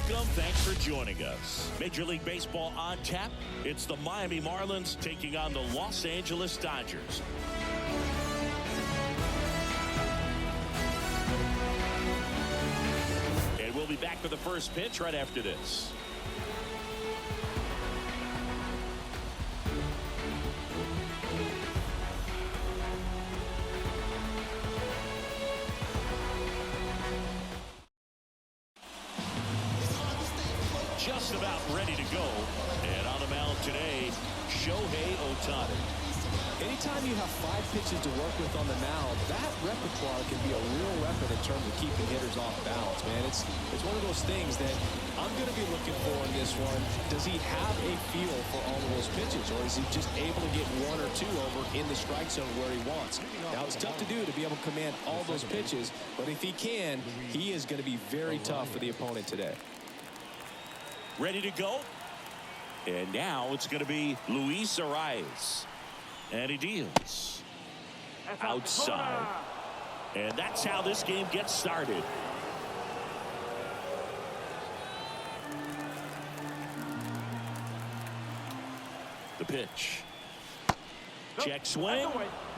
Welcome. Thanks for joining us. Major League Baseball on tap. It's the Miami Marlins taking on the Los Angeles Dodgers. And we'll be back for the first pitch right after this. Just about ready to go. And on the mound today, Shohei Ohtani. Anytime you have 5 pitches to work with on the mound, that repertoire can be a real weapon in terms of keeping hitters off balance, man. It's one of those things that I'm going to be looking for in this one. Does he have a feel for all of those pitches, or is he just able to get 1 or 2 over in the strike zone where he wants? Now, it's tough to do to be able to command all those pitches, but if he can, he is going to be very tough for the opponent today. Ready to go. And now it's going to be Luis Arias. And he deals outside. And that's how this game gets started. The pitch. Check swing.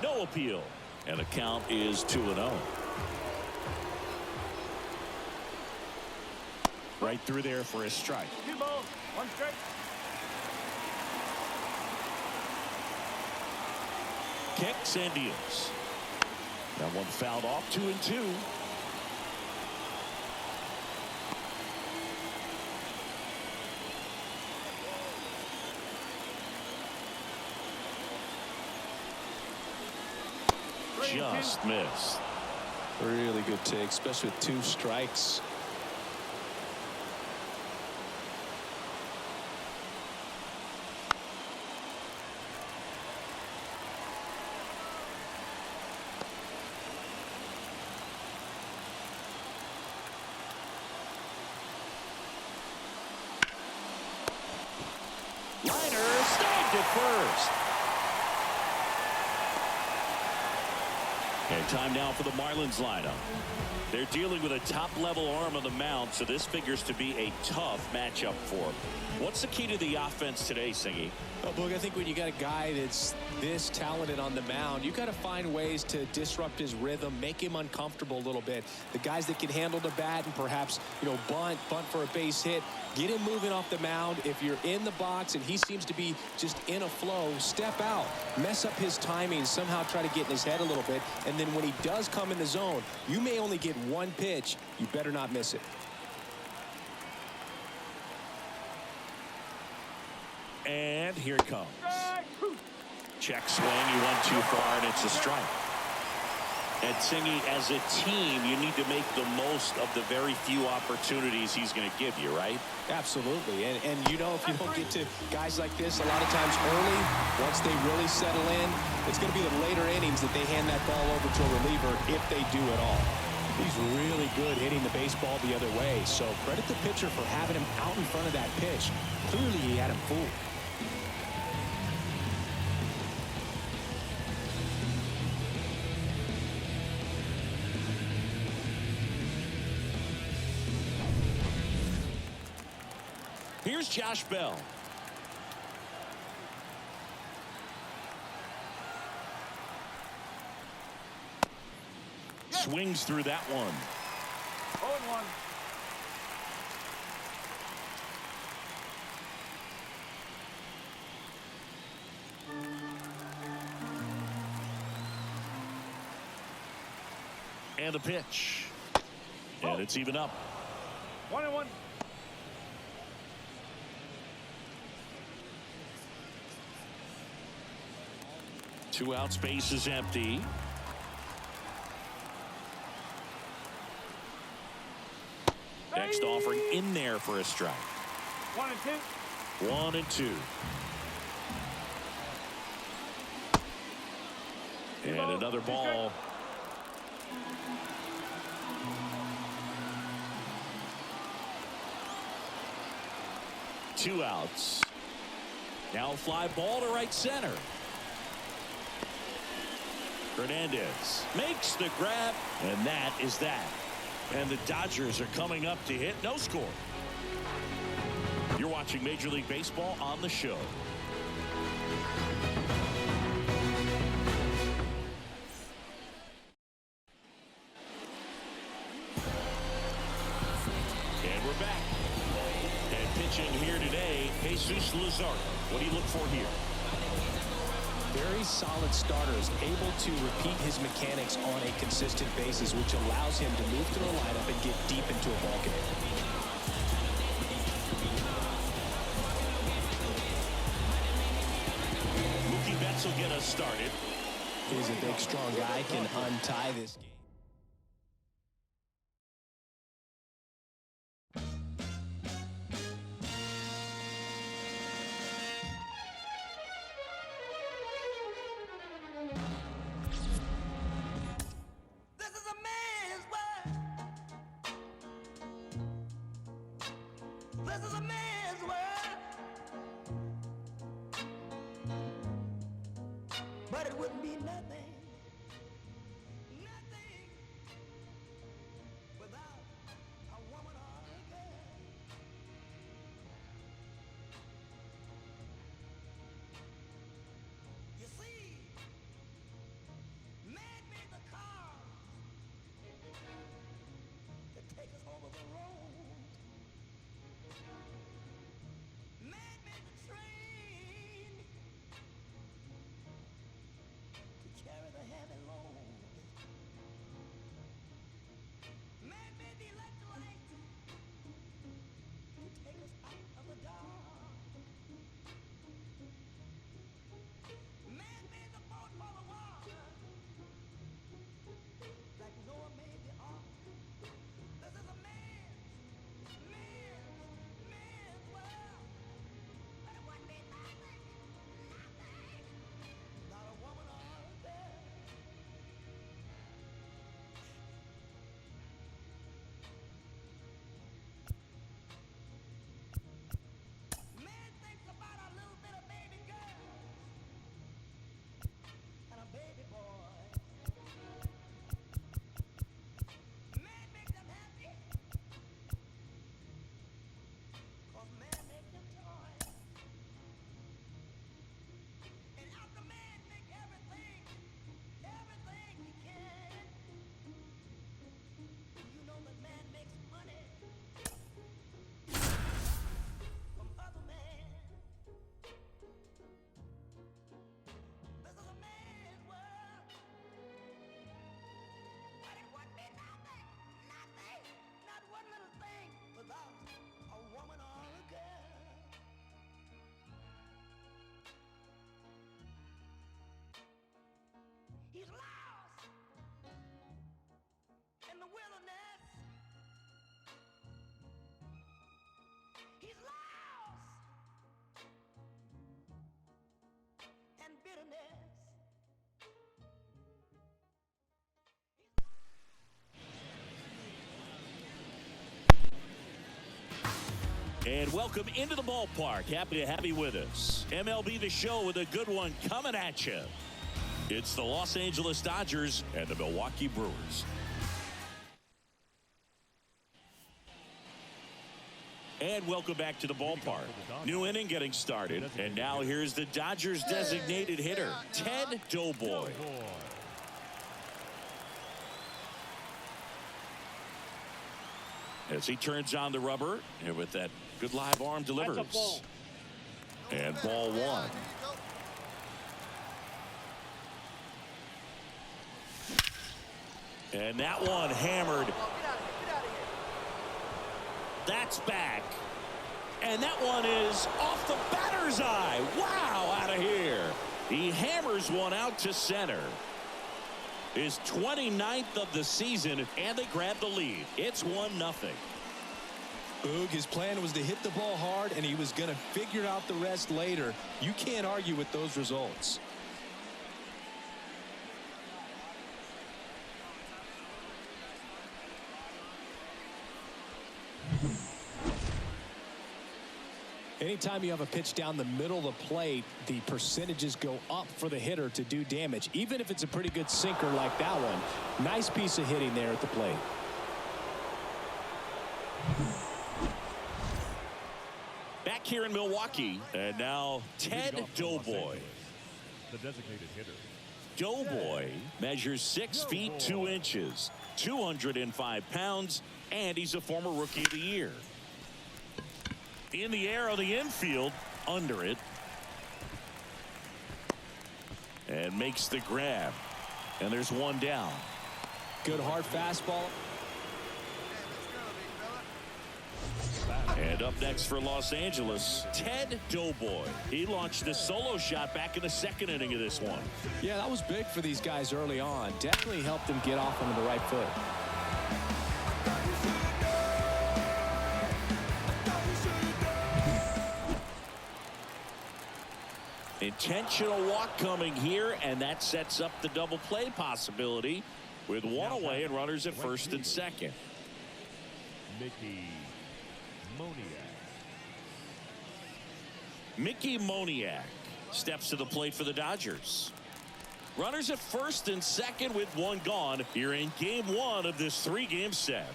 No appeal. And the count is 2-0. Right through there for a strike. 2 balls, 1 strike. Kicks and deals. That one fouled off. 2-2. Just missed. Really good take, especially with 2 strikes. Liner snagged it first. And time now for the Marlins lineup. They're dealing with a top-level arm on the mound, so this figures to be a tough matchup for them. What's the key to the offense today, Singy? Well, Boog, I think when you got a guy that's this talented on the mound, you got to find ways to disrupt his rhythm, make him uncomfortable a little bit. The guys that can handle the bat and perhaps, bunt for a base hit, get him moving off the mound. If you're in the box and he seems to be just in a flow, step out, mess up his timing, somehow try to get in his head a little bit. And then when he does come in the zone, you may only get 1 pitch. You better not miss it. And here it comes. Check swing. You went too far, and it's a strike. And Singy, as a team, you need to make the most of the very few opportunities he's going to give you, right? Absolutely. And if you don't get to guys like this a lot of times early, once they really settle in, it's going to be the later innings that they hand that ball over to a reliever if they do at all. He's really good hitting the baseball the other way, so credit the pitcher for having him out in front of that pitch. Clearly, he had him fooled. Here's Josh Bell. Swings through that one. 0-1. And a pitch. And it's even up. 1-1. Two out, space is empty. Next offering in there for a strike. 1-2. 1-2. And another ball. Two outs. Now fly ball to right center. Hernandez makes the grab, and that is that. And the Dodgers are coming up to hit no score. You're watching Major League Baseball on the show. And we're back. And pitching here today, Jesus Luzardo. What do you look for here? Very solid starters, able to repeat his mechanics on a consistent basis, which allows him to move through a lineup and get deep into a ball game. Mookie Betts will get us started. He's a big, strong guy, can untie this game. This is a man's world, but it wouldn't be nothing, nothing without a woman or a girl. You see, man made the car to take us over the road. Man made the train to carry the heavy load. Man made the electrolyte to take us out of the dark. Man made the boat for the water, like Noah made the ark. This is a man's world. But it wouldn't be nothing, nothing, not a woman or a girl. Man thinks about a little bit of baby girls and a baby boy. Man makes them happy, 'cause man makes them toys. And after man make everything he can, you know that man makes money from other men. This is a man's world, but it wouldn't be nothing, nothing, not one little thing without a woman or a girl. He's lost in the wilderness. He's lost in bitterness. And welcome into the ballpark. Happy to have you with us. MLB The Show with a good one coming at you. It's the Los Angeles Dodgers and the Milwaukee Brewers. And welcome back to the ballpark. New inning getting started. And now here's the Dodgers designated hitter, Ted Doughboy. As he turns on the rubber, and with that good live arm delivers. That's a ball. And ball one. And that one hammered. That's back. And that one is off the batter's eye. Wow, out of here. He hammers one out to center. His 29th of the season, and they grab the lead. It's 1-0. Boog, his plan was to hit the ball hard, and he was going to figure out the rest later. You can't argue with those results. Anytime you have a pitch down the middle of the plate, the percentages go up for the hitter to do damage, even if it's a pretty good sinker like that one. Nice piece of hitting there at the plate. Back here in Milwaukee, and now Ted Doughboy. The designated hitter. Doughboy measures 6 feet 2 inches, 205 pounds, and he's a former Rookie of the Year. In the air on the infield, under it. And makes the grab. And there's one down. Good hard fastball. And up next for Los Angeles, Ted Doughboy. He launched a solo shot back in the second inning of this one. Yeah, that was big for these guys early on. Definitely helped them get off on the right foot. Intentional walk coming here, and that sets up the double play possibility with one away and runners at first and second. Mickey Moniak steps to the plate for the Dodgers. Runners at first and second with one gone here in game one of this 3-game set.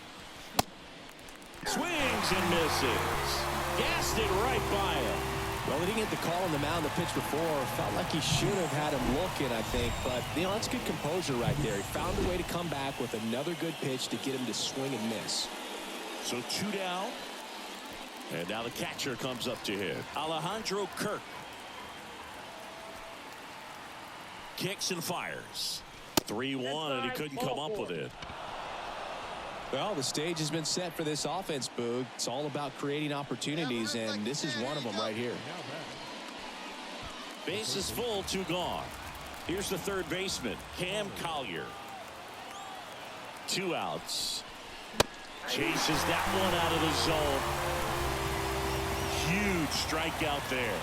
Swings and misses. Gassed it right by him. Well, he didn't get the call on the mound the pitch before. Felt like he should have had him looking, I think. But, that's good composure right there. He found a way to come back with another good pitch to get him to swing and miss. So 2 down. And now the catcher comes up to hit. Alejandro Kirk. Kicks and fires. 3-1, and he couldn't come up with it. Well, the stage has been set for this offense, Boog. It's all about creating opportunities, and this is one of them right here. Bases full, 2 gone. Here's the third baseman, Cam Collier. 2 outs. Chases that one out of the zone. Huge strikeout there.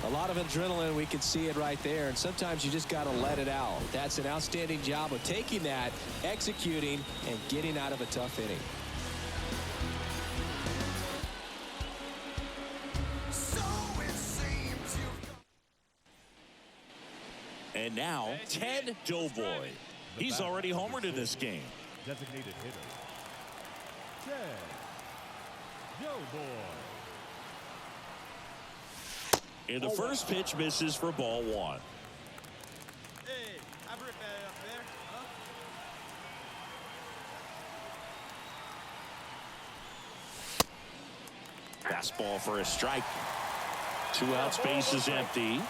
A lot of adrenaline, we can see it right there, and sometimes you just got to let it out. That's an outstanding job of taking that, executing, and getting out of a tough inning. So it seems And now, Ted Doughboy. He's already homered in this game. Designated hitter. Ted Doughboy. And the first pitch misses for ball 1. Hey, I ripped that up there, huh? Fastball for a strike. 2 outs, base is empty.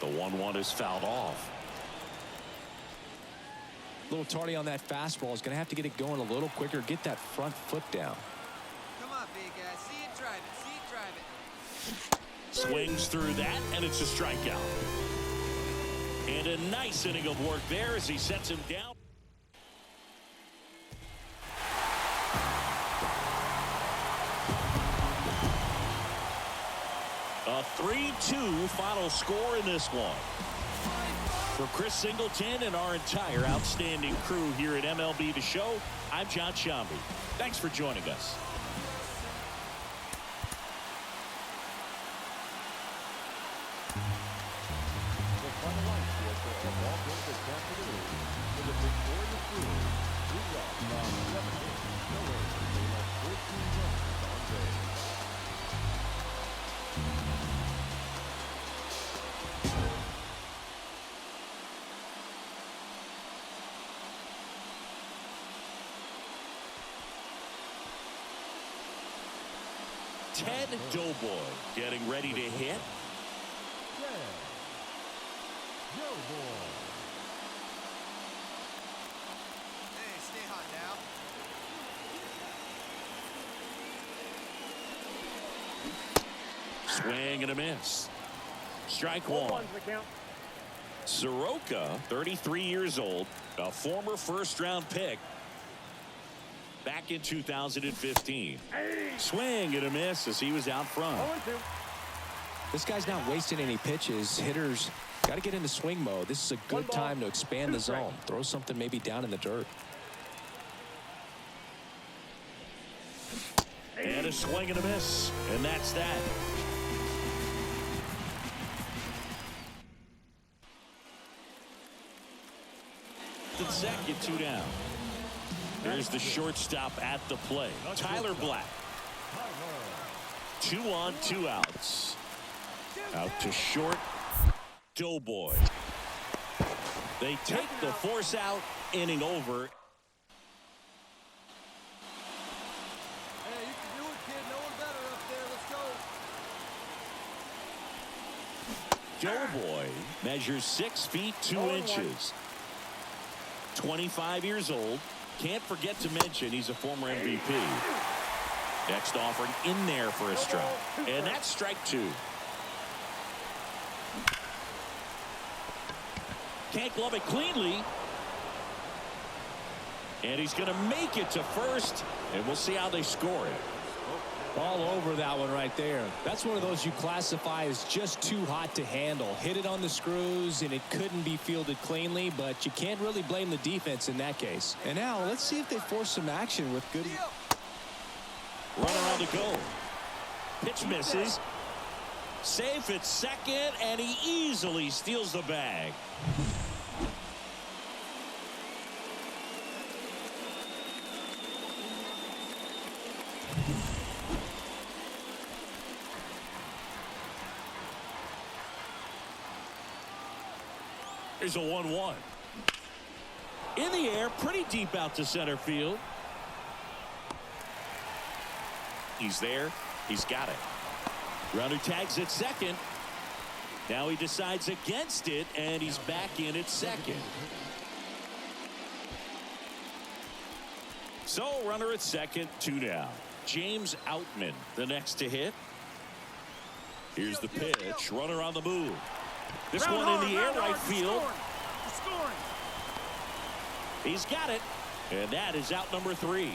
The 1-1 is fouled off. A little tardy on that fastball. Is going to have to get it going a little quicker. Get that front foot down. Come on, big guy. See it, drive it. See it, drive it. Swings through that, and it's a strikeout. And a nice inning of work there as he sets him down. A 3-2 final score in this one. For Chris Singleton and our entire outstanding crew here at MLB The Show, I'm John Shambi. Thanks for joining us. The final line score for a ball game this afternoon with a victorious Brewers. 3 runs on 7 hits. No errors. They left 14 runs on base. Ted Doughboy getting ready to hit. Ted Doughboy. Hey, stay hot now. Swing and a miss. Strike 1. 1's the count. Soroka, 33 years old, a former first-round pick back in 2015. Swing and a miss as he was out front. 0-2. This guy's not wasting any pitches. Hitters got to get into swing mode. This is a good time to expand the zone. Throw something maybe down in the dirt. And a swing and a miss. And that's that. and second, 2 down. Here's the shortstop at the plate, Tyler Black. 2 on, 2 outs. Out to short, Doughboy. They take the force out, inning over. Hey, you can do it, kid. No one better up there. Let's go. Doughboy measures 6 feet 2 inches. 25 years old. Can't forget to mention he's a former MVP. Next offering in there for a strike. And that's strike 2. Can't glove it cleanly. And he's going to make it to first. And we'll see how they score it. All over that one right there. That's one of those you classify as just too hot to handle. Hit it on the screws, and it couldn't be fielded cleanly, but you can't really blame the defense in that case. And now let's see if they force some action with good. Runner on the go. Pitch misses. Safe at second, and he easily steals the bag. Here's a 1-1. In the air, pretty deep out to center field. He's there. He's got it. Runner tags at second. Now he decides against it, and he's back in at second. So, runner at second, 2 down. James Outman, the next to hit. Here's the pitch. Runner on the move. This one in the air, right field. He's got it. And that is out number 3.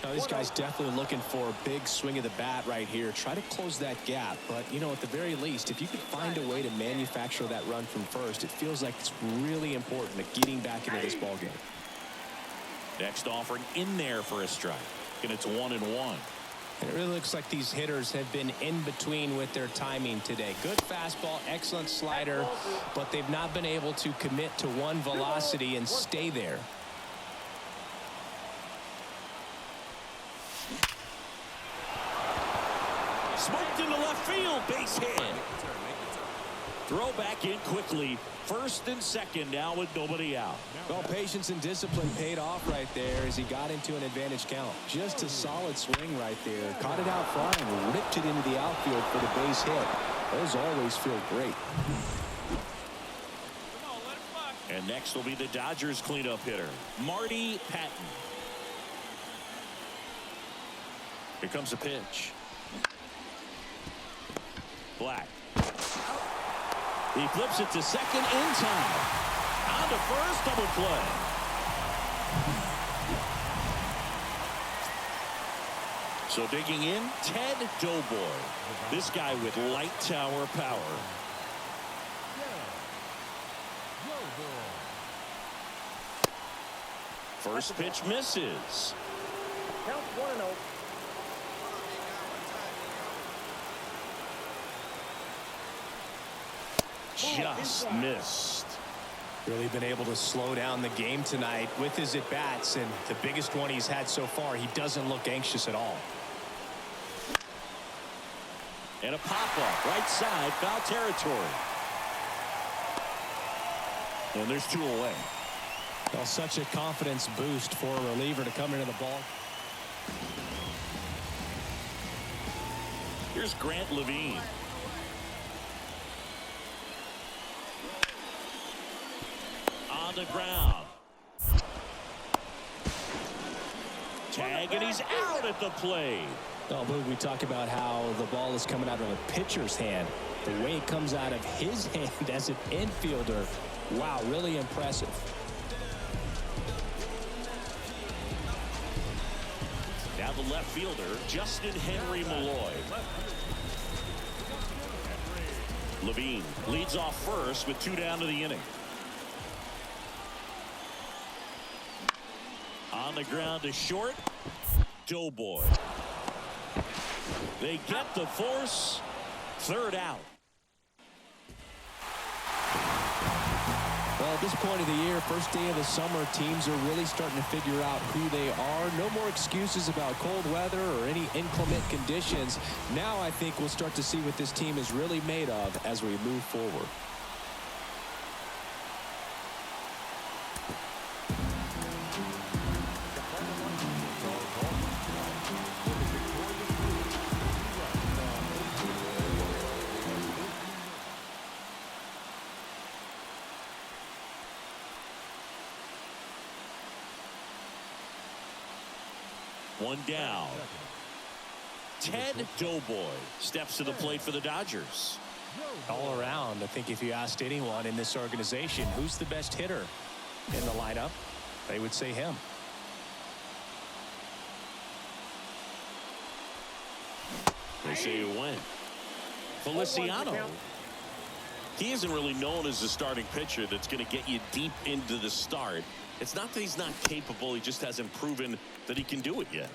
Now, this guy's definitely looking for a big swing of the bat right here. Try to close that gap. But, you know, at the very least, if you could find a way to manufacture that run from first, it feels like it's really important to getting back into this ballgame. Next offering in there for a strike. And it's 1-1. And it really looks like these hitters have been in between with their timing today. Good fastball, excellent slider, but they've not been able to commit to one velocity and stay there. Smoked into left field, base hit. Throw back in quickly. First and second now with nobody out. Well, patience and discipline paid off right there as he got into an advantage count. Just a solid swing right there. Caught it out front and ripped it into the outfield for the base hit. Those always feel great. And next will be the Dodgers cleanup hitter, Marty Patton. Here comes the pitch. Black. He flips it to second in time. On to first, double play. So digging in, Ted Doughboy. This guy with light tower power. First pitch misses. Count 1-0. Just missed. Really been able to slow down the game tonight with his at-bats, and the biggest one he's had so far, he doesn't look anxious at all. And a pop-up, right side, foul territory. And there's 2 away. Well, such a confidence boost for a reliever to come into the ball. Here's Grant Levine. On the ground. Tag, and he's out at the plate. Oh, Boog, we talk about how the ball is coming out of a pitcher's hand. The way it comes out of his hand as an infielder, wow, really impressive. Now the left fielder, Justin Henry Malloy. Levine leads off first with 2 down to the inning. On the ground to short. Doughboy. They get the force. Third out. Well, at this point of the year, first day of the summer, teams are really starting to figure out who they are. No more excuses about cold weather or any inclement conditions. Now I think we'll start to see what this team is really made of as we move forward. One down. Ted Doughboy steps to the plate for the Dodgers. All around, I think if you asked anyone in this organization who's the best hitter in the lineup, they would say him. They say it went. Feliciano. He isn't really known as the starting pitcher that's going to get you deep into the start. It's not that he's not capable. He just hasn't proven that he can do it yet.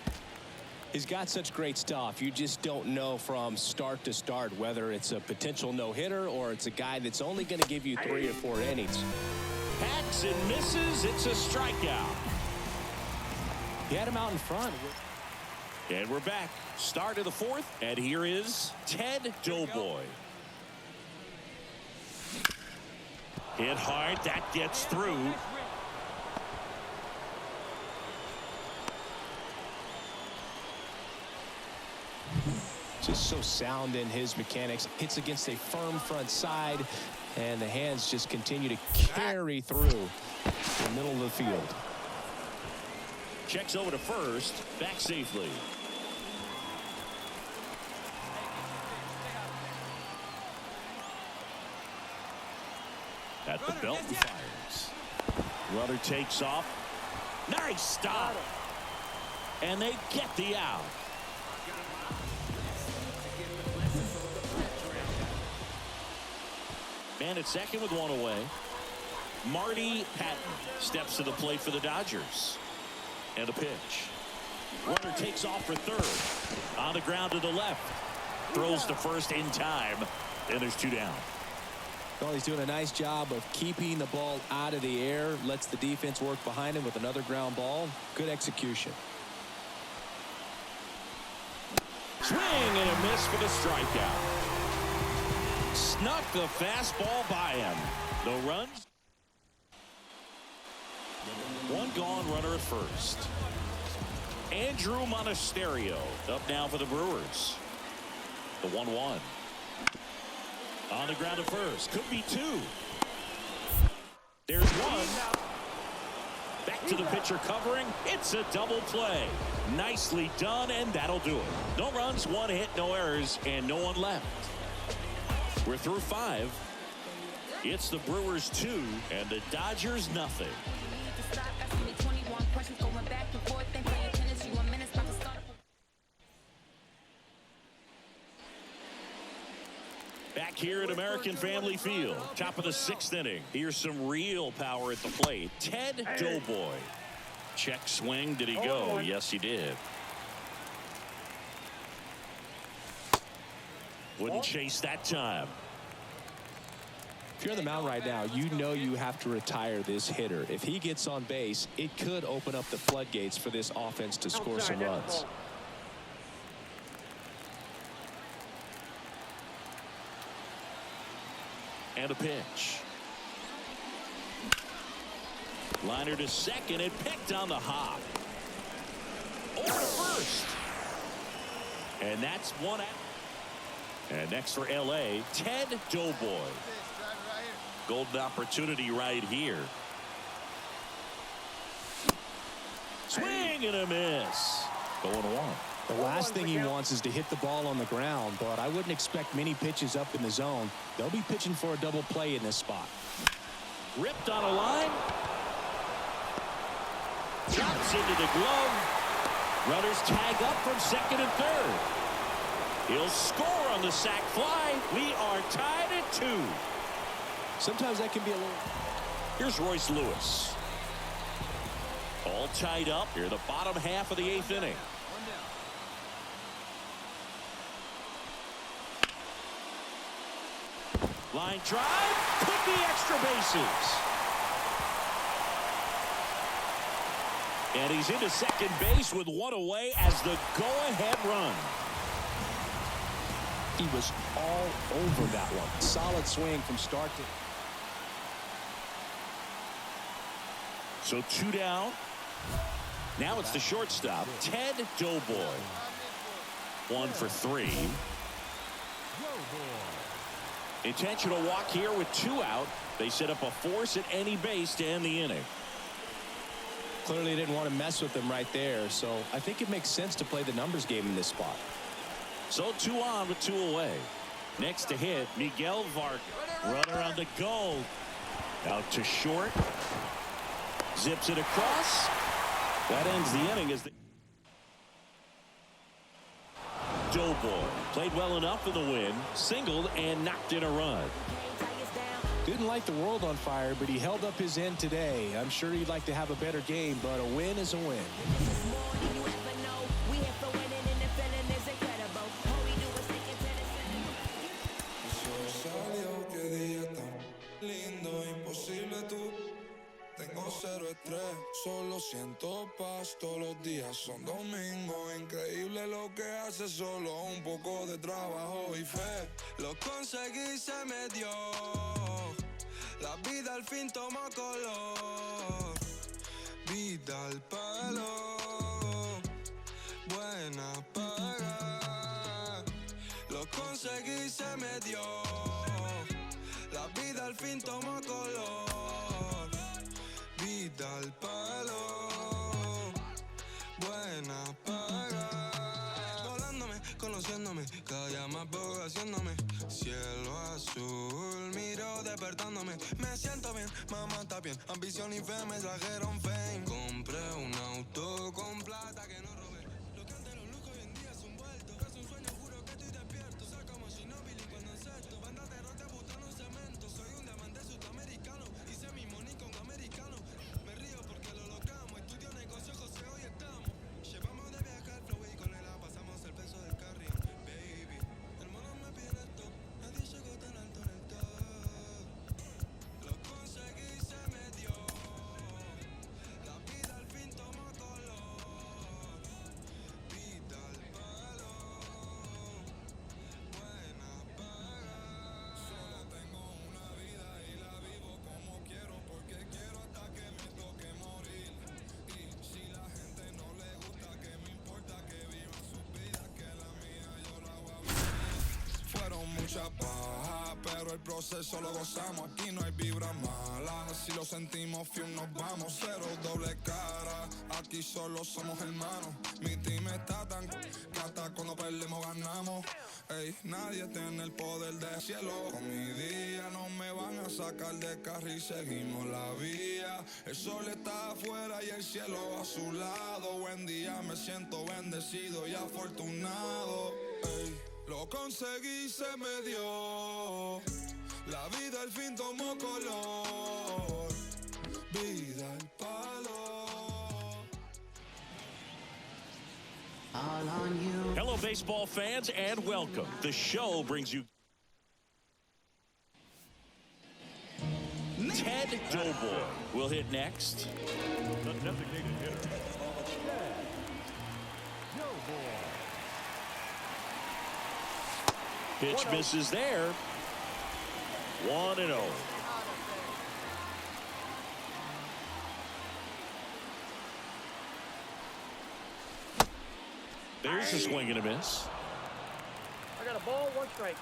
He's got such great stuff. You just don't know from start to start whether it's a potential no-hitter or it's a guy that's only going to give you 3 or 4 innings. Hacks and misses. It's a strikeout. He had him out in front. And we're back. Start of the 4th. And here is Ted Doughboy. Hit hard. That gets through. Just so sound in his mechanics. Hits against a firm front side, and the hands just continue to carry through the middle of the field. Checks over to first. Back safely. At the belt and fires. Runner takes off. Nice stop. And they get the out. Man at second with one away. Marty Patton steps to the plate for the Dodgers. And a pitch. Runner takes off for third. On the ground to the left. Throws to first in time. And there's 2 down. Well, he's doing a nice job of keeping the ball out of the air. Lets the defense work behind him with another ground ball. Good execution. Swing and a miss for the strikeout. Snuck the fastball by him. No runs. 1 gone, runner at first. Andrew Monasterio up now for the Brewers. The 1-1. On the ground at first. Could be 2. There's 1. Back to the pitcher covering. It's a double play. Nicely done, and that'll do it. No runs, 1 hit, no errors, and no one left. We're through 5. It's the Brewers 2 and the Dodgers nothing. Back here at American Family Field, top of the 6th inning. Here's some real power at the plate. Ted Doughboy. Check swing. Did he go? Yes, he did. Wouldn't chase that time. If you're on the mound right now, you know you have to retire this hitter. If he gets on base, it could open up the floodgates for this offense to score some runs. And a pitch. Liner to second and picked on the hop. Over to first. And that's 1 out. And next for LA, Ted Doughboy. Golden opportunity right here. Swing and a miss. Going 1. The last thing he wants is to hit the ball on the ground, but I wouldn't expect many pitches up in the zone. They'll be pitching for a double play in this spot. Ripped on a line. Drops into the glove. Runners tag up from second and third. He'll score on the sac fly. We are tied at 2. Sometimes that can be a little... Here's Royce Lewis. All tied up here, the bottom half of the 8th inning. One down. Line drive, could be extra bases. And he's into second base with one away as the go-ahead run. He was all over that one. Solid swing from start to... So 2 down. Now it's the shortstop, Ted Doughboy. 1 for 3. Intentional walk here with 2 out. They set up a force at any base to end the inning. Clearly didn't want to mess with him right there, so I think it makes sense to play the numbers game in this spot. So 2 on with 2 away. Next to hit, Miguel Vargas. Runner on the go. Out to short. Zips it across. That ends the inning as the Doughboy played well enough for the win, singled and knocked in a run. Didn't light the world on fire, but he held up his end today. I'm sure he'd like to have a better game, but a win is a win. Tengo cero estrés, solo siento paz. Todos los días son domingo. Increíble lo que hace, solo un poco de trabajo y fe. Lo conseguí, se me dio. La vida al fin tomó color. Vida al palo. Buena paga. Lo conseguí, se me dio. La vida al fin tomó color. Vida al palo, buena paga. Volándome, conociéndome, cada día más poco haciéndome. Cielo azul, miro despertándome. Me siento bien, mamá está bien. Ambición y fe me trajeron fame. Compré un auto con plata que no robé. Lo que antes los lujos hoy en día es un vuelto. Es un sueño, juro que estoy despierto. Soy como Shinobi cuando encesto. Banda de rote butano cemento. Soy un diamante sudamericano. Hice mi money con americano. Me río porque lo logramos. Estudio negocio, José, hoy estamos. Llevamos de viaje al flow y con él pasamos el peso del carrión. Baby, hermano me pide esto. Nadie llegó tan alto en el top. Lo conseguí, se me dio. La vida al fin tomó color. Vida al palo. Buena paga. Solo tengo una vida y la vivo como quiero. Porque quiero hasta que me toque morir. Y si la gente no le gusta, que me importa que vivan sus vidas, que la mía yo la voy a vivir. Fueron muchas bajas, pero el proceso lo gozamos. Aquí no hay vibras malas. Si lo sentimos, fium, nos vamos. Cero doble cara, aquí solo somos hermanos. Mi team está tan que hasta cuando perdemos ganamos. Ey, nadie tiene el poder del cielo. Con mi día no me van a sacar de carril. Seguimos la vía. El sol está afuera y el cielo a su lado. Buen día, me siento bendecido y afortunado. Ey, lo conseguí, se me dio. La vida al fin tomó color. Vida al palo. Hello, baseball fans, and welcome. The show brings you Ted Doughboy will hit next. The designated hitter, Ted Doughboy. Pitch misses there. 1-0. There's a swing and a miss. I got a ball, 1 strike.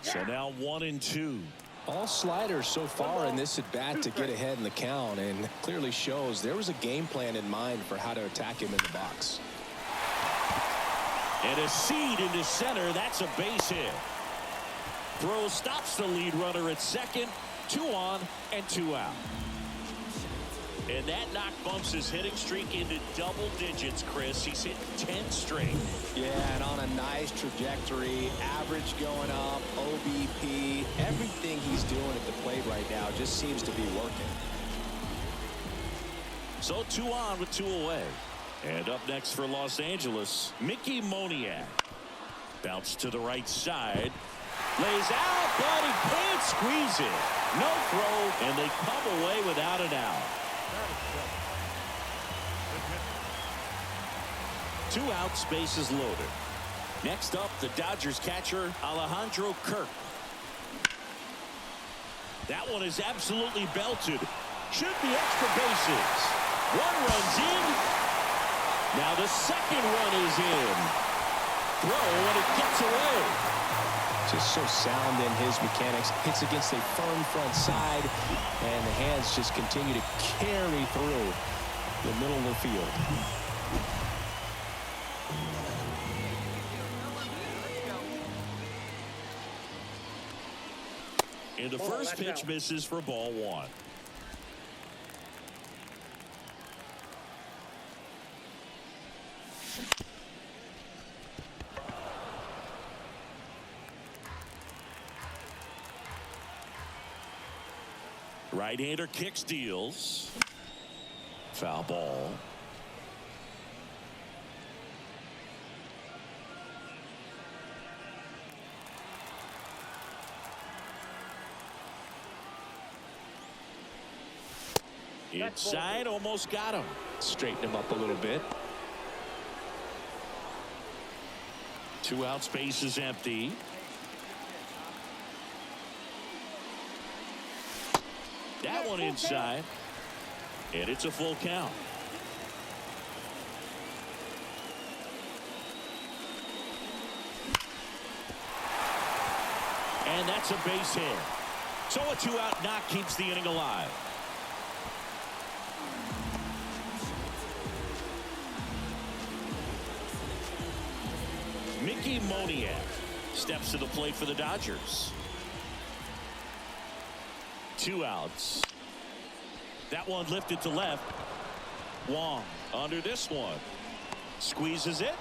So now 1-2. All sliders so far in this at bat to get ahead in the count, and clearly shows there was a game plan in mind for how to attack him in the box. And a seed into center. That's a base hit. Throw stops the lead runner at second. 2 on and 2 out. And that knock bumps his hitting streak into double digits, Chris. He's hit 10 straight. Yeah, and on a nice trajectory. Average going up, OBP. Everything he's doing at the plate right now just seems to be working. So 2 on with 2 away. And up next for Los Angeles, Mickey Moniak. Bounce to the right side. Lays out, but he can't squeeze it. No throw, and they come away without an out. 2 outs, bases loaded. Next up, the Dodgers catcher, Alejandro Kirk. That one is absolutely belted. Should be extra bases. 1 run's in. Now the second run is in. Throw, and it gets away. Just so sound in his mechanics. Hits against a firm front side, and the hands just continue to carry through the middle of the field. And the first pitch misses for ball 1. Right-hander kicks, deals. Foul ball. Inside, almost got him. Straighten him up a little bit. 2 outs, base is empty. That one inside. And it's a full count. And that's a base hit. So a 2-out knock keeps the inning alive. Mickey Moniak steps to the plate for the Dodgers. 2 outs. That one lifted to left. Wong under this one. Squeezes it.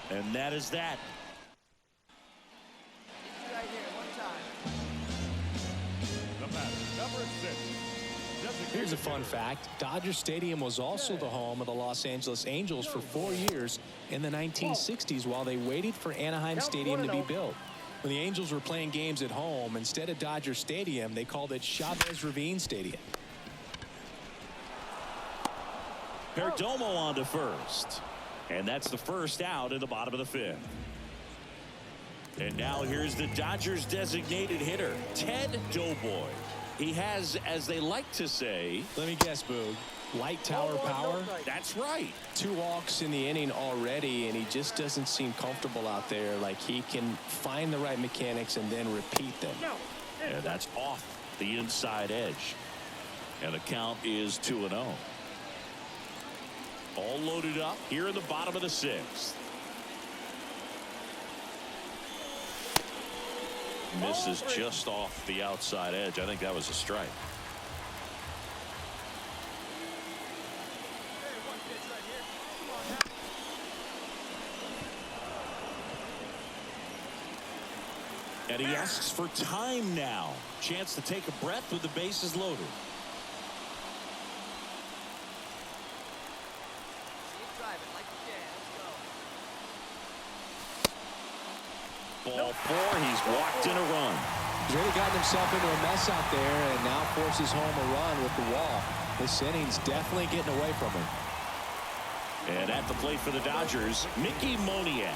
And that is that. Right here, one time. The batter, number 6. Here's a fun fact. Dodger Stadium was also the home of the Los Angeles Angels for 4 years in the 1960s while they waited for Anaheim Stadium to be built. When the Angels were playing games at home, instead of Dodger Stadium, they called it Chavez Ravine Stadium. Perdomo on to first. And that's the first out in the bottom of the 5th. And now here's the Dodgers designated hitter, Ted Doughboy. He has, as they like to say, Let me guess, Boog. Light tower power. that's right. 2 walks in the inning already, and he just doesn't seem comfortable out there. Like he can find the right mechanics and then repeat them. And that's off the inside edge. And the count is 2-0. All loaded up here in the bottom of the 6th. Misses just off the outside edge. I think that was a strike. Hey, one pitch right here. Come on now. And he asks for time now. Chance to take a breath with the bases loaded. Keep driving like you can. Let's go. Ball 4. He's walked in a run. He's really gotten himself into a mess out there and now forces home a run with the walk. This inning's definitely getting away from him. And at the plate for the Dodgers, Mickey Moniak.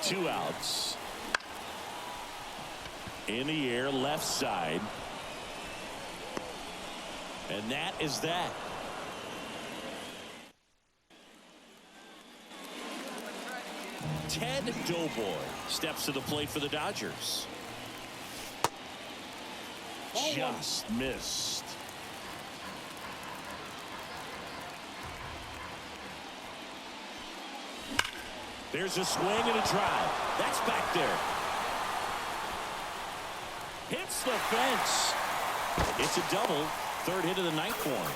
2 outs. In the air, left side. And that is that. Ted Doughboy steps to the plate for the Dodgers. Just missed. There's a swing and a drive. That's back there. Hits the fence. It's a double. Third hit of the night for him.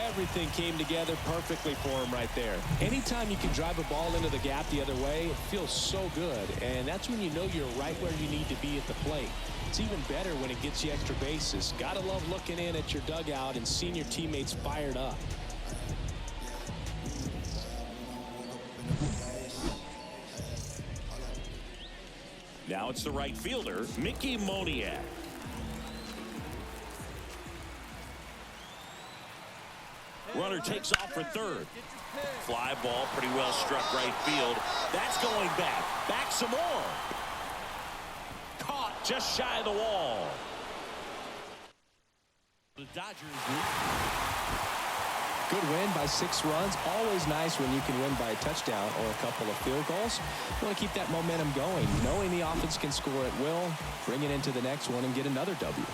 Everything came together perfectly for him right there. Anytime you can drive a ball into the gap the other way, it feels so good. And that's when you know you're right where you need to be at the plate. It's even better when it gets you extra bases. Gotta love looking in at your dugout and seeing your teammates fired up. Now it's the right fielder, Mickey Moniak. Runner takes off for third. Fly ball pretty well struck right field. That's going back. Back some more. Caught just shy of the wall. The Dodgers lead. Good win by 6 runs. Always nice when you can win by a touchdown or a couple of field goals. You want to keep that momentum going, knowing the offense can score at will, bring it into the next one and get another W.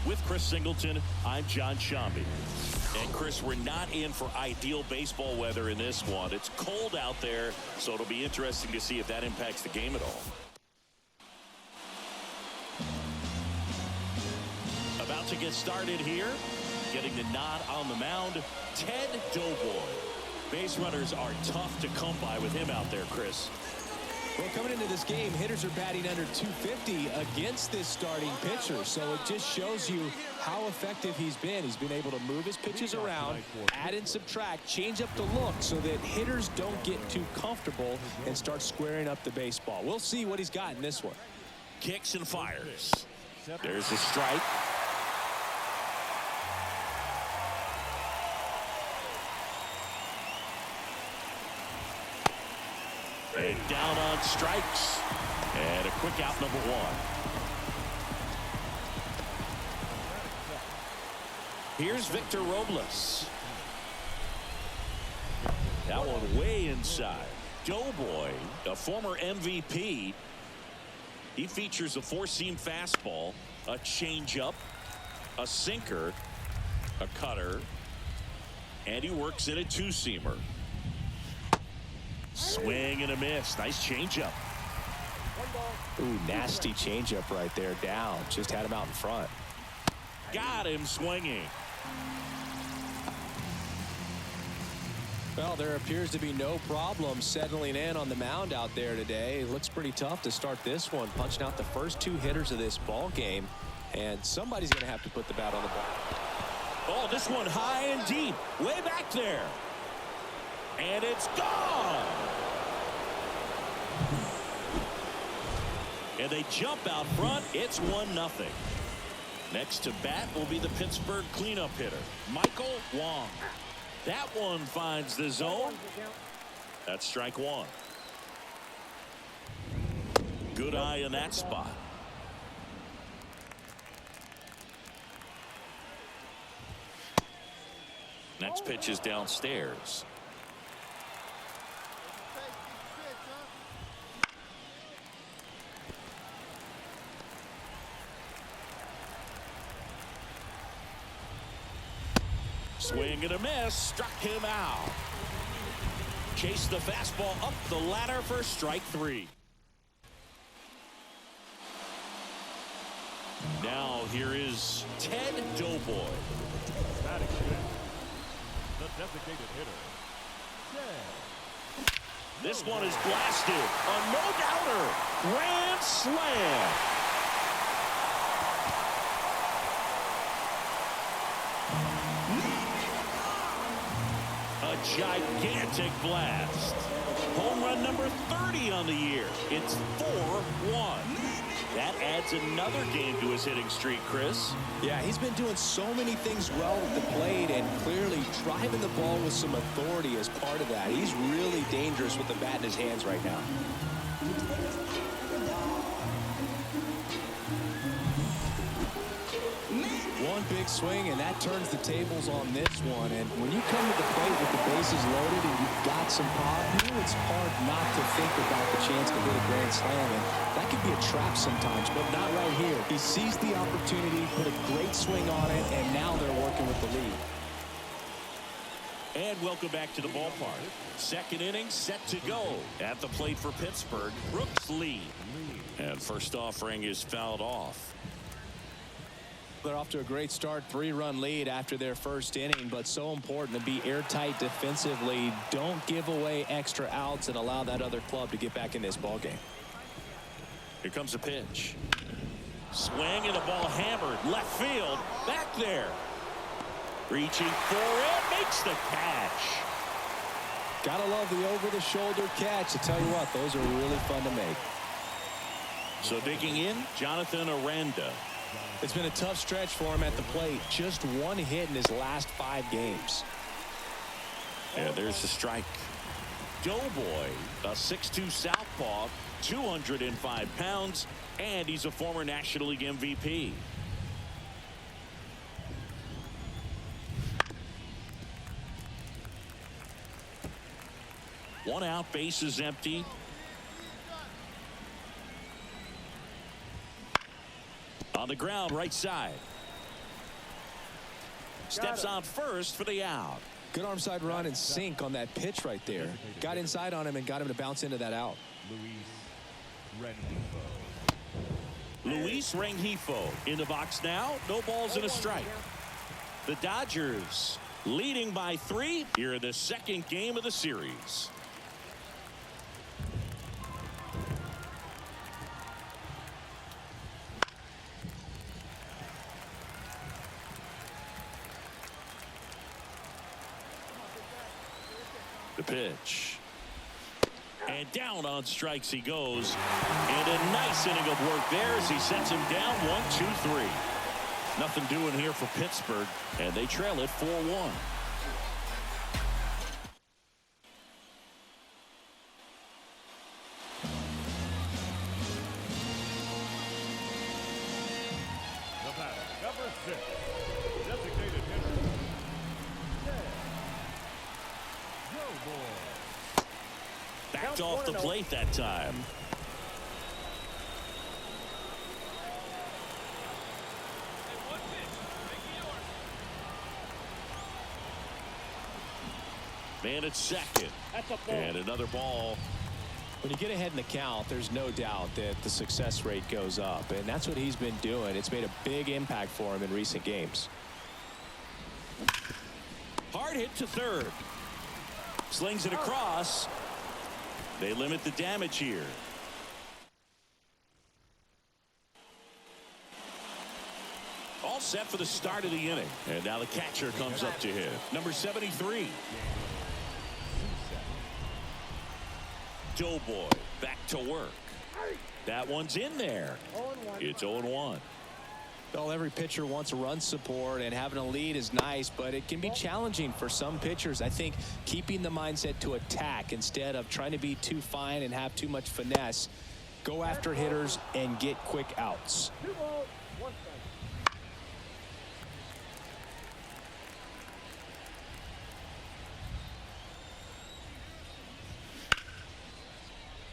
With Chris Singleton, I'm John Shambi. And Chris, we're not in for ideal baseball weather in this one. It's cold out there, so it'll be interesting to see if that impacts the game at all. About to get started here. Getting the nod on the mound, Ted Doughboy. Base runners are tough to come by with him out there, Chris. Well, coming into this game, hitters are batting under 250 against this starting pitcher. So it just shows you how effective he's been. He's been able to move his pitches around, add and subtract, change up the look so that hitters don't get too comfortable and start squaring up the baseball. We'll see what he's got in this one. Kicks and fires. There's a strike. And down on strikes. And a quick out, number 1. Here's Victor Robles. That one way inside. Doughboy, a former MVP. He features a 4-seam fastball, a changeup, a sinker, a cutter, and he works in a 2-seamer. Swing and a miss. Nice changeup. Ooh, nasty changeup right there. Down. Just had him out in front. Got him swinging. Well, there appears to be no problem settling in on the mound out there today. It looks pretty tough to start this one, punching out the first 2 hitters of this ball game, and somebody's going to have to put the bat on the ball. Oh, this one high and deep, way back there. And it's gone. And they jump out front. It's 1-0. Next to bat will be the Pittsburgh cleanup hitter, Michael Wong. That one finds the zone. That's strike 1. Good eye in that spot. Next pitch is downstairs. Swing and a miss, struck him out. Chased the fastball up the ladder for strike 3. Now here is Ted Doughboy. Batting fifth, the designated hitter, Ted. This one is blasted. A no-doubter. Grand slam. A gigantic blast. Home run number 30 on the year. It's 4-1. That adds another game to his hitting streak, Chris. Yeah, he's been doing so many things well at the plate and clearly driving the ball with some authority as part of that. He's really dangerous with the bat in his hands right now. great swing, and that turns the tables on this one. And when you come to the plate with the bases loaded and you've got some pop, you know it's hard not to think about the chance to hit a grand slam. And that can be a trap sometimes, but not right here. He seized the opportunity, put a great swing on it, and now they're working with the lead. And welcome back to the ballpark. Second inning set to go. At the plate for Pittsburgh, Brooks Lee. And first offering is fouled off. They're off to a great start, 3-run lead after their first inning, but so important to be airtight defensively. Don't give away extra outs and allow that other club to get back in this ball game. Here comes a pitch. Swing and the ball hammered left field. Back there. Reaching for it, makes the catch. Gotta love the over-the-shoulder catch. I tell you what, those are really fun to make. So digging in, Jonathan Aranda. It's been a tough stretch for him at the plate. Just one hit in his last 5 games. And there's the strike. Doughboy, a 6'2" southpaw, 205 pounds, and he's a former National League MVP. One out, base is empty. On the ground, right side. Steps on first for the out. Good arm side run and sink on that pitch right there. Got inside on him and got him to bounce into that out. Luis Rengifo in the box now. No balls and a strike. The Dodgers leading by 3 here in the second game of the series. The pitch. And down on strikes he goes. And a nice inning of work there as he sets him down 1-2-3. Nothing doing here for Pittsburgh, and they trail it 4-1. The batter, number 6, designated hitter, Backed off the plate that time. Man at second. And another ball. When you get ahead in the count, there's no doubt that the success rate goes up, and that's what he's been doing. It's made a big impact for him in recent games. Hard hit to third. Slings it across. They limit the damage here. All set for the start of the inning. And now the catcher comes up to hit. Number 73. Doughboy back to work. That one's in there. It's 0-1. Well, every pitcher wants run support, and having a lead is nice, but it can be challenging for some pitchers. I think keeping the mindset to attack instead of trying to be too fine and have too much finesse. Go after hitters and get quick outs. 2 balls, 1 strike.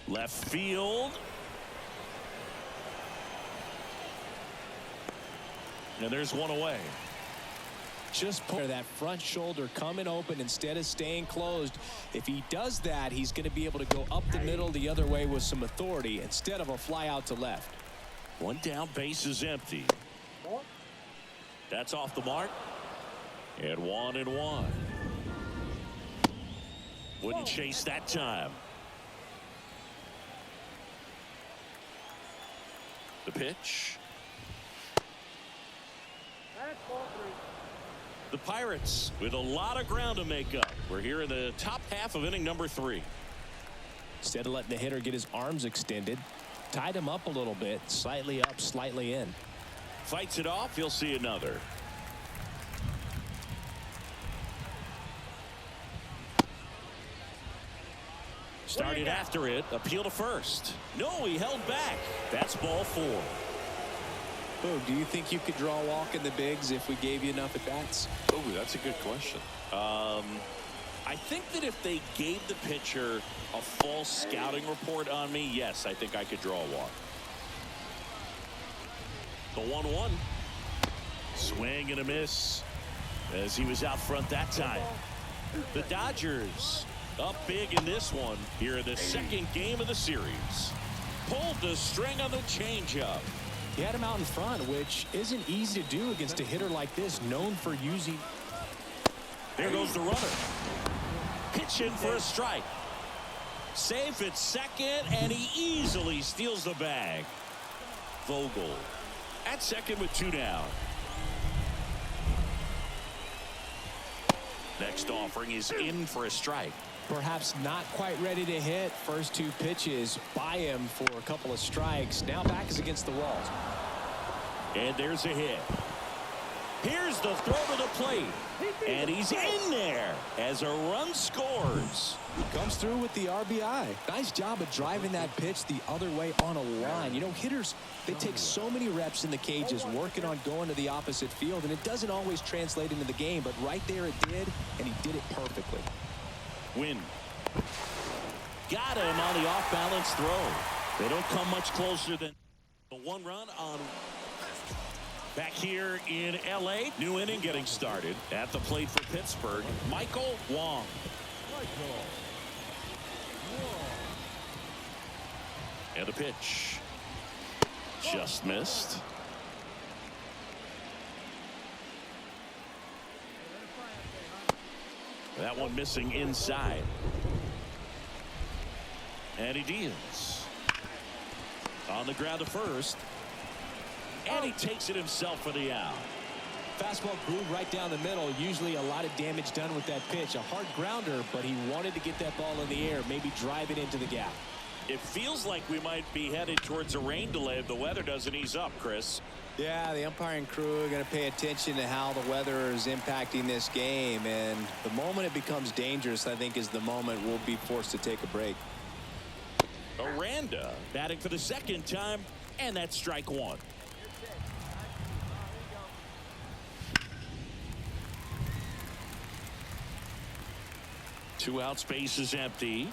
Left field. And there's one away. Just put that front shoulder coming open instead of staying closed. If he does that, he's going to be able to go up the middle the other way with some authority instead of a fly out to left. One down, base is empty. That's off the mark. And 1-1. Wouldn't chase that time. The pitch. That's ball 3. The Pirates with a lot of ground to make up. We're here in the top half of inning number 3. Instead of letting the hitter get his arms extended, tied him up a little bit, slightly up, slightly in. Fights it off. He'll see another. Started after it. Appeal to first. No, he held back. That's ball 4. Oh, do you think you could draw a walk in the bigs if we gave you enough at-bats? Oh, that's a good question. I think that if they gave the pitcher a full scouting report on me, yes, I think I could draw a walk. The 1-1. Swing and a miss as he was out front that time. The Dodgers up big in this one here in the second game of the series. Pulled the string on the changeup. He had him out in front, which isn't easy to do against a hitter like this, known for using. There goes the runner. Pitch in for a strike. Safe at second, and he easily steals the bag. Vogel at second with 2 down. Next offering is in for a strike. Perhaps not quite ready to hit. First 2 pitches by him for a couple of strikes. Now back is against the walls. And there's a hit. Here's the throw to the plate. And he's in there as a run scores. Comes through with the RBI. Nice job of driving that pitch the other way on a line. You know, hitters, they take so many reps in the cages working on going to the opposite field, and it doesn't always translate into the game, but right there it did, and he did it perfectly. Win. Got him on the off-balance throw. They don't come much closer than a 1 run on. Back here in L.A., new inning getting started. At the plate for Pittsburgh, Michael Wong. And a pitch. Just missed. That one missing inside. And he deals. On the ground to first. And he takes it himself for the out. Fastball groove right down the middle. Usually a lot of damage done with that pitch. A hard grounder, but he wanted to get that ball in the air, maybe drive it into the gap. It feels like we might be headed towards a rain delay if the weather doesn't ease up, Chris. Yeah, the umpiring crew are going to pay attention to how the weather is impacting this game, and the moment it becomes dangerous, I think, is the moment we'll be forced to take a break. Aranda batting for the second time, and that's strike 1. 2 outs, base is empty.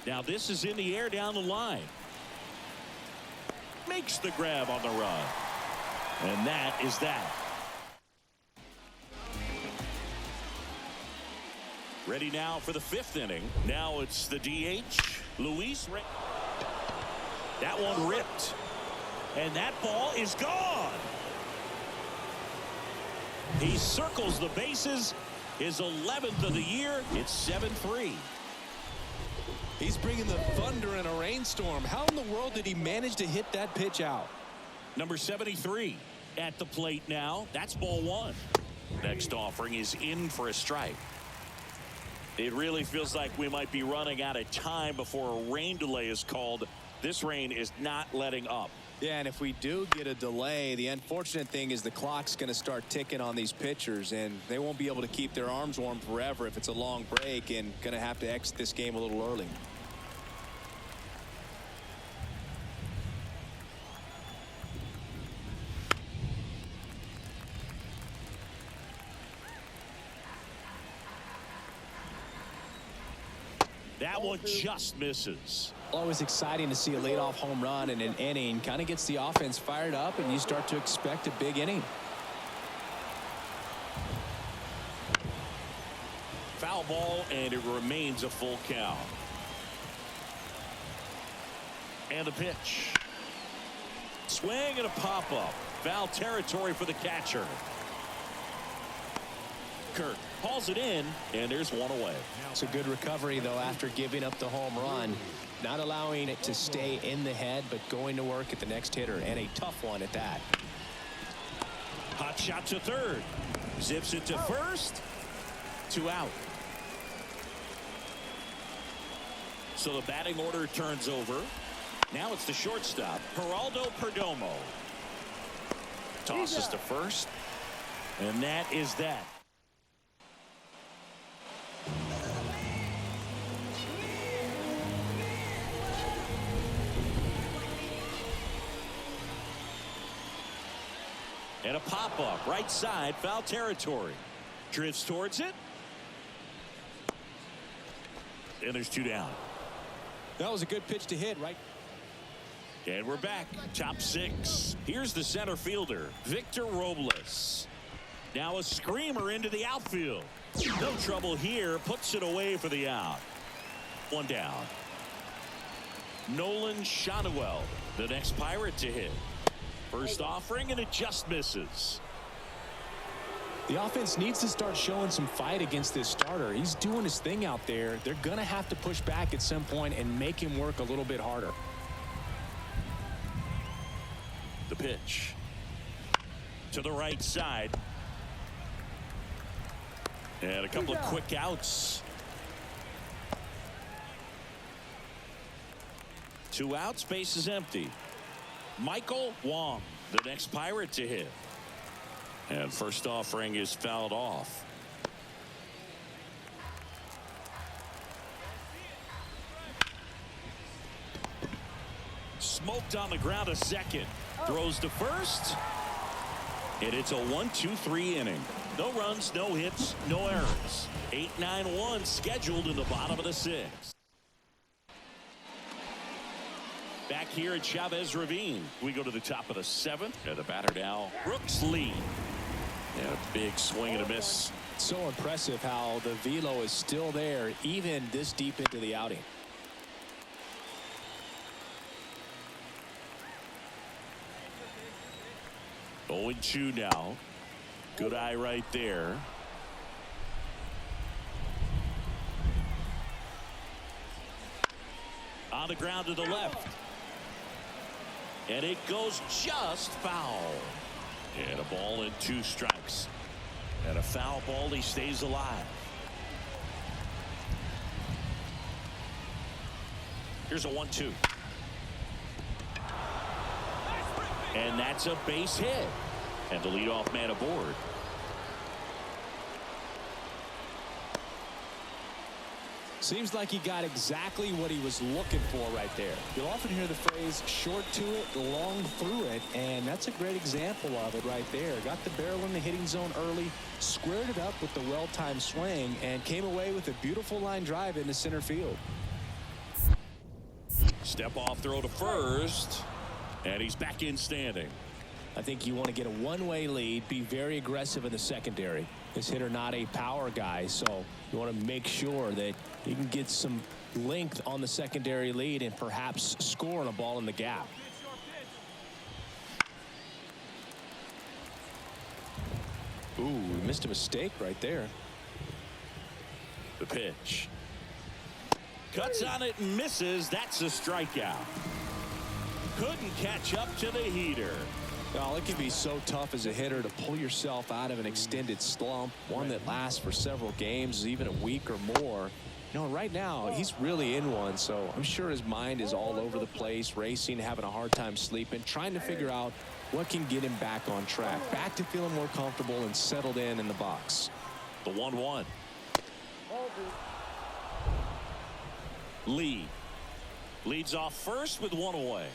Now this is in the air down the line. Makes the grab on the run. And that is that. Ready now for the 5th inning. Now it's the DH, Luis. That one ripped. And that ball is gone. He circles the bases. His 11th of the year. It's 7-3. He's bringing the thunder in a rainstorm. How in the world did he manage to hit that pitch out? Number 73 at the plate now. That's ball 1. Next offering is in for a strike. It really feels like we might be running out of time before a rain delay is called. This rain is not letting up. Yeah, and if we do get a delay, the unfortunate thing is the clock's going to start ticking on these pitchers, and they won't be able to keep their arms warm forever if it's a long break, and going to have to exit this game a little early. That one just misses. Always exciting to see a leadoff home run in an inning. Kind of gets the offense fired up, and you start to expect a big inning. Foul ball, and it remains a full count. And the pitch. Swing and a pop-up. Foul territory for the catcher. Kirk hauls it in, and there's one away. It's a good recovery, though, after giving up the home run. Not allowing it to stay in the head, but going to work at the next hitter, and a tough one at that. Hot shot to third. Zips it to first. 2 out. So the batting order turns over. Now it's the shortstop, Geraldo Perdomo. Tosses to first. And that is that. a pop-up right side, foul territory. Drifts towards it. And there's 2 down. That was a good pitch to hit, right? And we're back. Top 6. Here's the center fielder, Victor Robles. Now a screamer into the outfield. No trouble here. Puts it away for the out. 1 down. Nolan Shanuel, the next Pirate to hit. First offering, and it just misses. The offense needs to start showing some fight against this starter. He's doing his thing out there. They're going to have to push back at some point and make him work a little bit harder. The pitch. To the right side. And a couple of quick outs. 2 outs, base is empty. Michael Wong, the next Pirate to hit. And first offering is fouled off. Smoked on the ground, a second. Throws to first. And it's a 1-2-3 inning. No runs, no hits, no errors. 8-9-1 scheduled in the bottom of the 6th. Back here at Chavez Ravine, we go to the top of the 7th. And the batter now, Brooks Lee. And a big swing and a miss. So impressive how the velo is still there even this deep into the outing. Oh, 0-2 now. Good eye right there. On the ground to the left. And it goes just foul. And a ball and 2 strikes. And a foul ball, he stays alive. Here's a 1-2. And that's a base hit. And the leadoff man aboard. Seems like he got exactly what he was looking for right there. You'll often hear the phrase short to it, long through it, and that's a great example of it right there. Got the barrel in the hitting zone early, squared it up with the well-timed swing, and came away with a beautiful line drive into center field. Step off throw to first, and he's back in standing. I think you want to get a one-way lead, be very aggressive in the secondary. This hitter not a power guy, so you want to make sure that you can get some length on the secondary lead and perhaps score on a ball in the gap. Ooh, we missed a mistake right there. The pitch. Cuts on it and misses. That's a strikeout. Couldn't catch up to the heater. Well, it can be so tough as a hitter to pull yourself out of an extended slump, one that lasts for several games, even a week or more. You know, right now, he's really in one, so I'm sure his mind is all over the place, racing, having a hard time sleeping, trying to figure out what can get him back on track, back to feeling more comfortable and settled in the box. The 1-1. Lee leads off first with 1 away.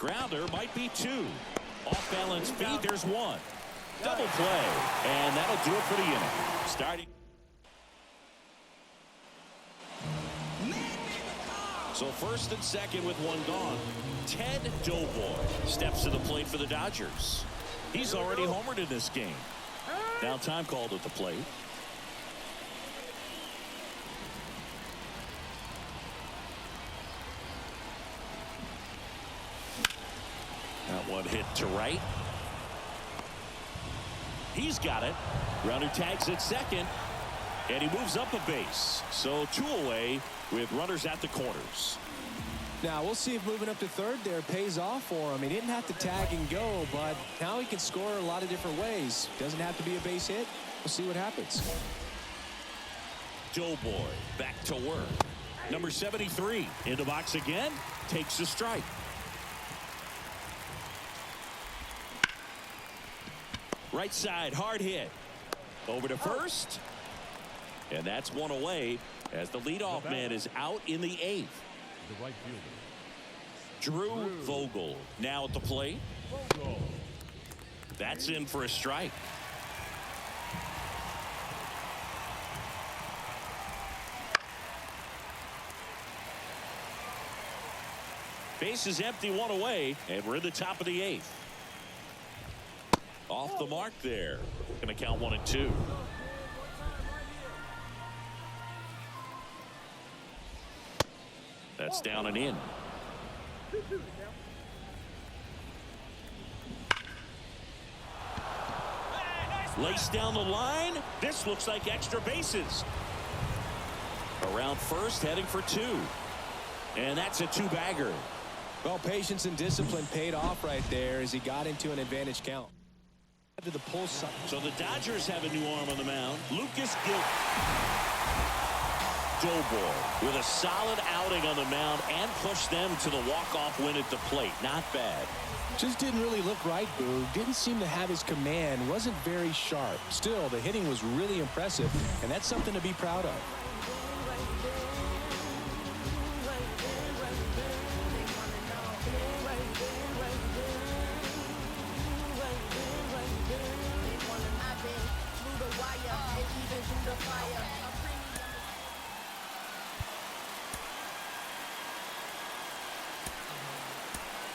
Grounder might be 2. Off balance feet. There's 1. Double play. And that'll do it for the inning. Starting. So first and second with 1 gone. Ted Doughboy steps to the plate for the Dodgers. He's already homered in this game. Now time called at the plate. That one hit to right. He's got it. Runner tags at second. And he moves up a base. So 2 away with runners at the corners. Now, we'll see if moving up to third there pays off for him. He didn't have to tag and go, but now he can score a lot of different ways. Doesn't have to be a base hit. We'll see what happens. Doughboy back to work. Number 73 in the box again. Takes a strike. Right side, hard hit. Over to first. And that's 1 away as the leadoff man is out in the 8th. The right fielder, Drew Vogel now at the plate. That's in for a strike. Base is empty, one away, and we're in the top of the 8th. Off the mark there. Going to count 1 and 2. That's down and in. Laced down the line. This looks like extra bases. Around first, heading for 2. And that's a 2-bagger. Well, patience and discipline paid off right there as he got into an advantage count. To the pull side. So the Dodgers have a new arm on the mound. Lucas Doughboy with a solid outing on the mound and pushed them to the walk-off win at the plate. Not bad. Just didn't really look right, Boo. Didn't seem to have his command. Wasn't very sharp. Still, the hitting was really impressive, and that's something to be proud of.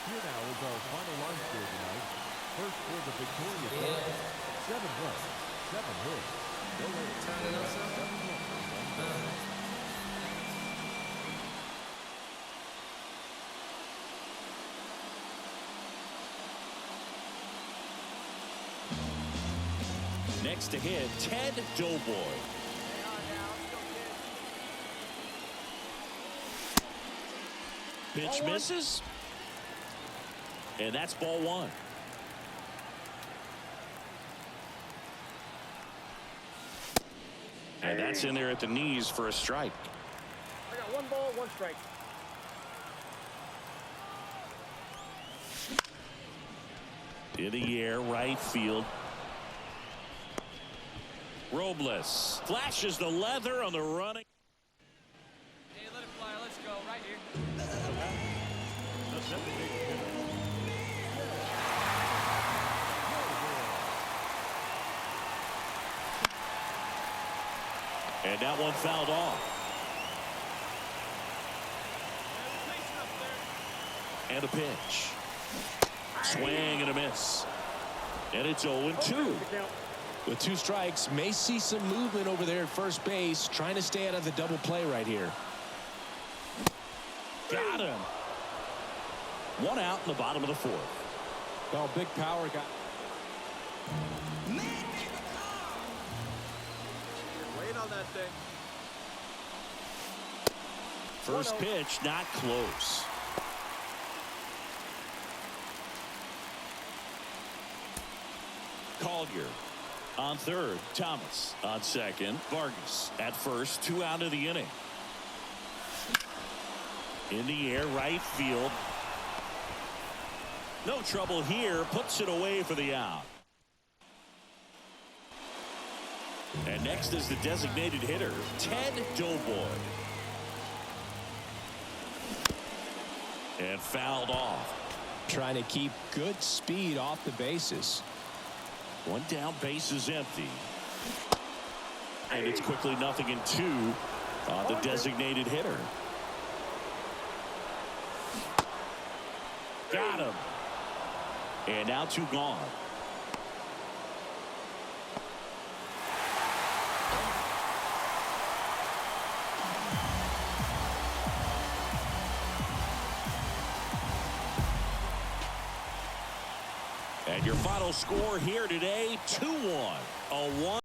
Here now is our final line score tonight. First for the victorious team, 7 runs, 7 hits. No errors. 7 runs. Next to hit, Ted Doughboy. Pitch misses. And that's ball 1. And that's in there at the knees for a strike. I got 1 ball, 1 strike. In the air, right field. Robles flashes the leather on the running. Hey, let it fly. Let's go right here. And that one fouled off. And a pitch. Swing and a miss. And it's 0-2. With 2 strikes, may see some movement over there at first base, trying to stay out of the double play right here. Got him. 1 out in the bottom of the 4th. Well, big power guy. Wait on that thing. First pitch, not close. Collier on third. Thomas on second. Vargas at first. 2 out of the inning. In the air, right field. No trouble here. Puts it away for the out. And next is the designated hitter, Ted Doughboy. And fouled off. Trying to keep good speed off the bases. 1 down, base is empty. And it's quickly 0-2 on the designated hitter. Got him. And now 2 gone. And your final score here today, 2-1. A 1.